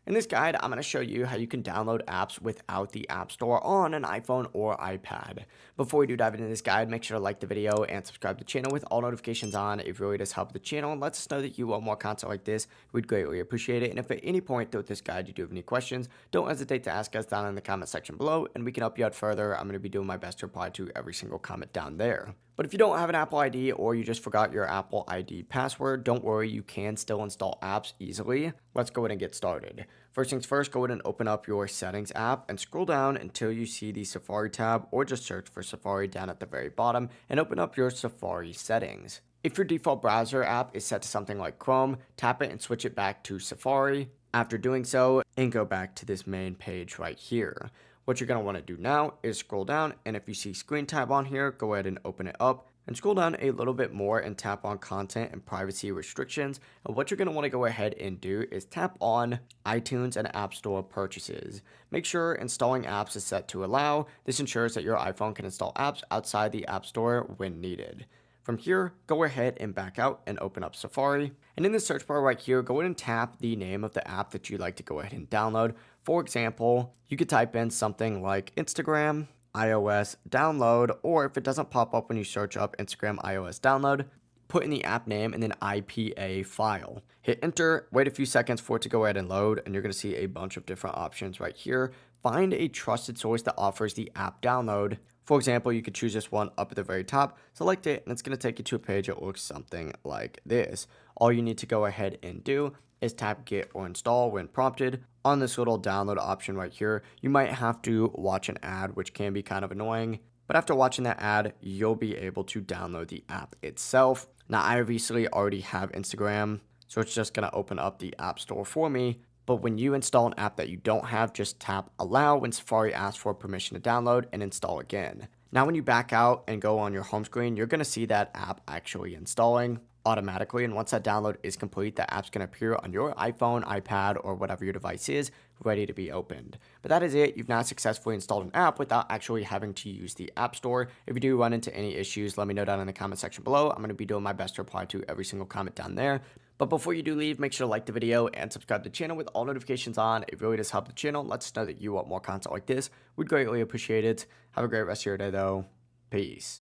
In this guide, I'm going to show you how you can download apps without the App Store on an iPhone or iPad. Before we do dive into this guide, make sure to like the video and subscribe to the channel with all notifications on. It really does help the channel and lets us know that you want more content like this. We'd greatly appreciate it. And if at any point throughout this guide you do have any questions, don't hesitate to ask us down in the comment section below and we can help you out further. I'm going to be doing my best to reply to every single comment down there. But if you don't have an Apple ID or you just forgot your Apple ID password, don't worry, you can still install apps easily. Let's go ahead and get started. First things first, go ahead and open up your settings app and scroll down until you see the Safari tab, or just search for Safari down at the very bottom and open up your Safari settings. If your default browser app is set to something like Chrome, tap it and switch it back to Safari. After doing so, and go back to this main page right here. What you're going to want to do now is scroll down, and if you see screen tab on here, go ahead and open it up and scroll down a little bit more and tap on content and privacy restrictions. And what you're going to want to go ahead and do is tap on iTunes and App Store purchases. Make sure installing apps is set to allow. This ensures that your iPhone can install apps outside the App Store when needed. From here, go ahead and back out and open up Safari. And in the search bar right here, go ahead and tap the name of the app that you'd like to go ahead and download. For example, you could type in something like Instagram iOS download, or if it doesn't pop up when you search up Instagram iOS download, put in the app name and then IPA file. Hit enter, wait a few seconds for it to go ahead and load, and you're going to see a bunch of different options right here. Find a trusted source that offers the app download. For example, you could choose this one up at the very top, select it, and it's going to take you to a page that looks something like this. All you need to go ahead and do is tap get or install when prompted. On this little download option right here, you might have to watch an ad, which can be kind of annoying. But after watching that ad, you'll be able to download the app itself. Now, I obviously already have Instagram, so it's just going to open up the App Store for me. But when you install an app that you don't have, just tap allow when Safari asks for permission to download and install again. Now, when you back out and go on your home screen, you're going to see that app actually installing automatically. And once that download is complete, the app's going to appear on your iPhone, iPad, or whatever your device is, ready to be opened. But that is it. You've now successfully installed an app without actually having to use the App Store. If you do run into any issues, let me know down in the comment section below. I'm going to be doing my best to reply to every single comment down there. But before you do leave, make sure to like the video and subscribe to the channel with all notifications on. It really does help the channel and lets us know that you want more content like this. We'd greatly appreciate it. Have a great rest of your day, though. Peace.